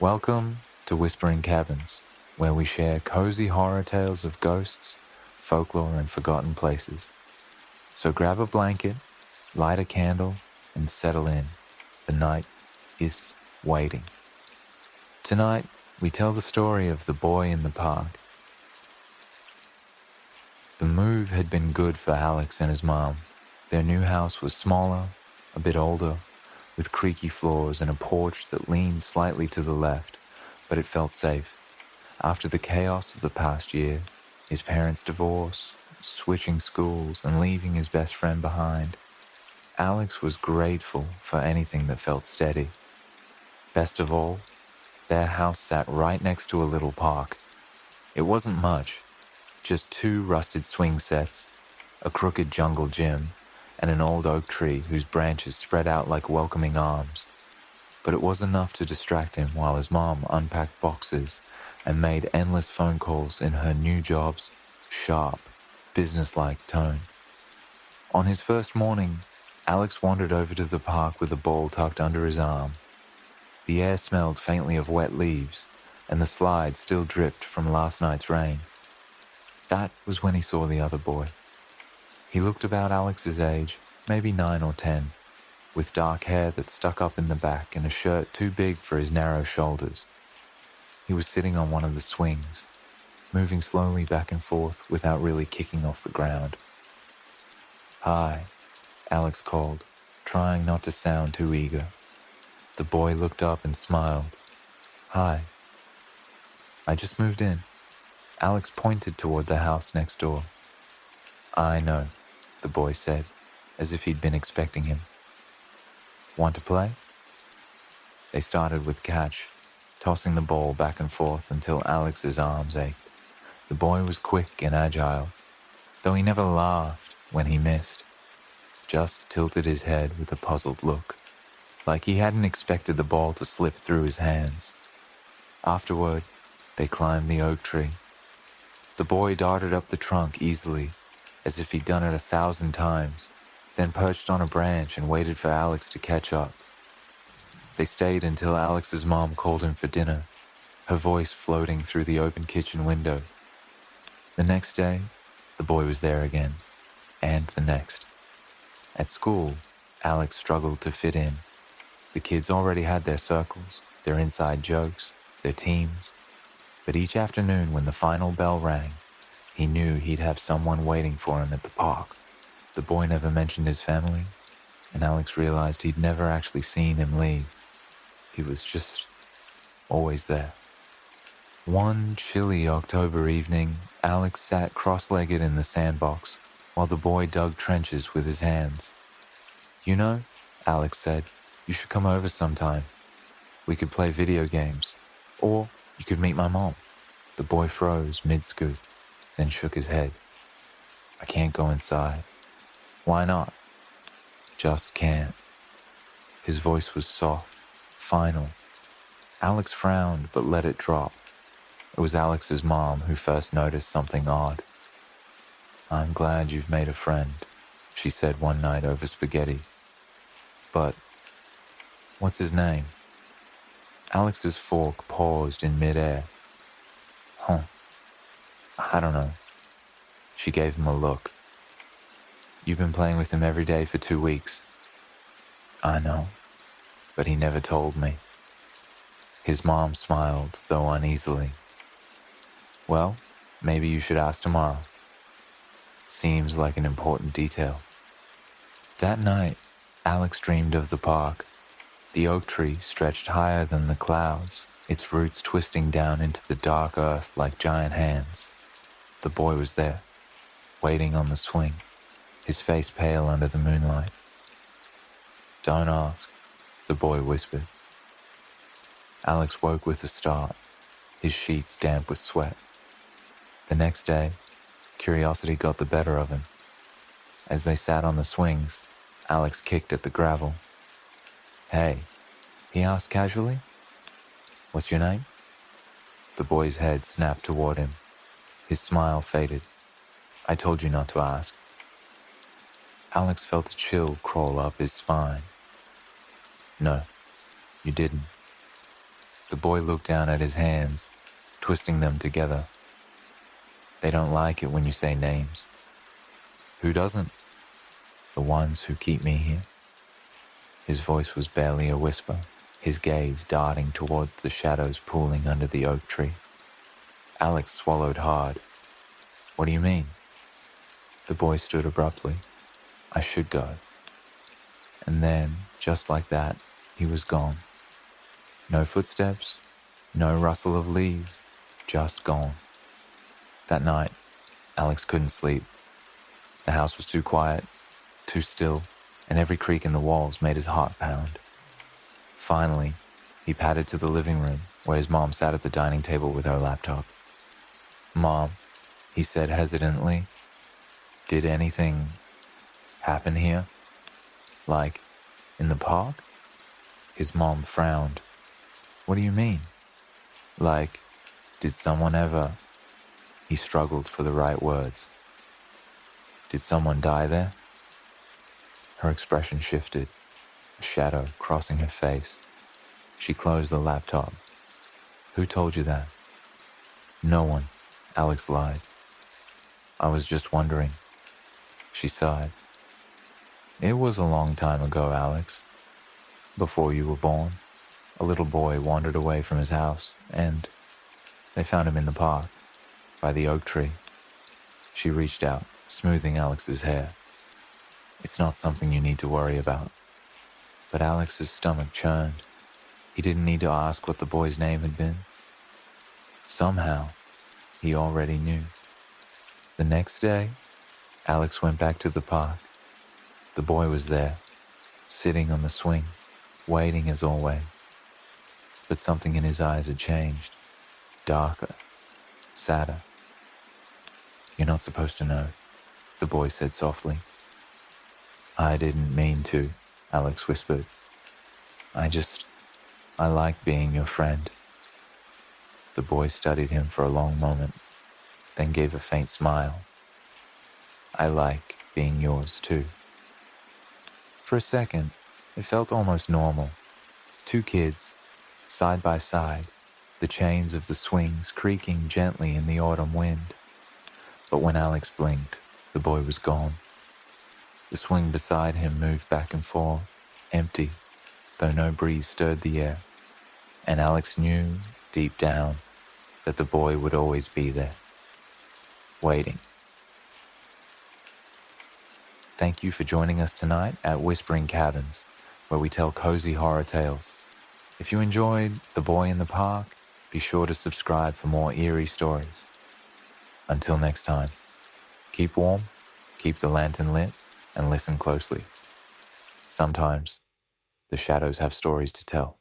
Welcome to Whispering Cabins, where we share cozy horror tales of ghosts, folklore, and forgotten places. So grab a blanket, light a candle, and settle in. The night is waiting. Tonight, we tell the story of the boy in the park. The move had been good for Alex and his mom. Their new house was smaller, a bit older, with creaky floors and a porch that leaned slightly to the left, but it felt safe. After the chaos of the past year, his parents' divorce, switching schools, and leaving his best friend behind, Alex was grateful for anything that felt steady. Best of all, their house sat right next to a little park. It wasn't much, just two rusted swing sets, a crooked jungle gym, and an old oak tree whose branches spread out like welcoming arms. But it was enough to distract him while his mom unpacked boxes and made endless phone calls in her new job's sharp, businesslike tone. On his first morning, Alex wandered over to the park with a ball tucked under his arm. The air smelled faintly of wet leaves, and the slide still dripped from last night's rain. That was when he saw the other boy. He looked about Alex's age, maybe 9 or 10, with dark hair that stuck up in the back and a shirt too big for his narrow shoulders. He was sitting on one of the swings, moving slowly back and forth without really kicking off the ground. "Hi," Alex called, trying not to sound too eager. The boy looked up and smiled. "Hi. I just moved in." Alex pointed toward the house next door. "I know," the boy said, as if he'd been expecting him. "Want to play?" They started with catch, tossing the ball back and forth until Alex's arms ached. The boy was quick and agile, though he never laughed when he missed, just tilted his head with a puzzled look, like he hadn't expected the ball to slip through his hands. Afterward, they climbed the oak tree. The boy darted up the trunk easily, as if he'd done it 1,000 times, then perched on a branch and waited for Alex to catch up. They stayed until Alex's mom called him for dinner, her voice floating through the open kitchen window. The next day, the boy was there again, and the next. At school, Alex struggled to fit in. The kids already had their circles, their inside jokes, their teams. But each afternoon when the final bell rang, he knew he'd have someone waiting for him at the park. The boy never mentioned his family, and Alex realized he'd never actually seen him leave. He was just always there. One chilly October evening, Alex sat cross-legged in the sandbox while the boy dug trenches with his hands. "You know," Alex said, "you should come over sometime. We could play video games, or you could meet my mom." The boy froze mid-scoop, then shook his head. "I can't go inside." "Why not?" "Just can't." His voice was soft, final. Alex frowned but let it drop. It was Alex's mom who first noticed something odd. "I'm glad you've made a friend," she said one night over spaghetti. "But what's his name?" Alex's fork paused in midair. "Huh, I don't know." She gave him a look. "You've been playing with him every day for 2 weeks." "I know, but he never told me." His mom smiled, though uneasily. "Well, maybe you should ask tomorrow. Seems like an important detail." That night, Alex dreamed of the park. The oak tree stretched higher than the clouds, its roots twisting down into the dark earth like giant hands. The boy was there, waiting on the swing, his face pale under the moonlight. "Don't ask," the boy whispered. Alex woke with a start, his sheets damp with sweat. The next day, curiosity got the better of him. As they sat on the swings, Alex kicked at the gravel. "Hey," he asked casually, "what's your name?" The boy's head snapped toward him. His smile faded. "I told you not to ask." Alex felt a chill crawl up his spine. "No, you didn't." The boy looked down at his hands, twisting them together. They don't like it when you say names. Who doesn't? The ones who keep me here. His voice was barely a whisper, his gaze darting toward the shadows pooling under the oak tree. Alex swallowed hard. What do you mean? The boy stood abruptly. I should go. And then, just like that, he was gone. No footsteps, no rustle of leaves, just gone. That night, Alex couldn't sleep. The house was too quiet, too still, and every creak in the walls made his heart pound. Finally, he padded to the living room, where his mom sat at the dining table with her laptop. Mom, he said hesitantly, did anything happen here? Like, in the park? His mom frowned. What do you mean? Like, did someone ever... He struggled for the right words. Did someone die there? Her expression shifted, a shadow crossing her face. She closed the laptop. Who told you that? No one, Alex lied. I was just wondering. She sighed. It was a long time ago, Alex. Before you were born, a little boy wandered away from his house, and they found him in the park, by the oak tree. She reached out, smoothing Alex's hair. It's not something you need to worry about. But Alex's stomach churned. He didn't need to ask what the boy's name had been. Somehow, he already knew. The next day, Alex went back to the park. The boy was there, sitting on the swing, waiting as always. But something in his eyes had changed, darker, sadder. You're not supposed to know, the boy said softly. I didn't mean to, Alex whispered. I like being your friend. The boy studied him for a long moment, then gave a faint smile. I like being yours too. For a second, it felt almost normal. Two kids, side by side, the chains of the swings creaking gently in the autumn wind. But when Alex blinked, the boy was gone. The swing beside him moved back and forth, empty, though no breeze stirred the air. And Alex knew, deep down, that the boy would always be there, waiting. Thank you for joining us tonight at Whispering Cabins, where we tell cozy horror tales. If you enjoyed The Boy in the Park, be sure to subscribe for more eerie stories. Until next time, keep warm, keep the lantern lit, and listen closely. Sometimes, the shadows have stories to tell.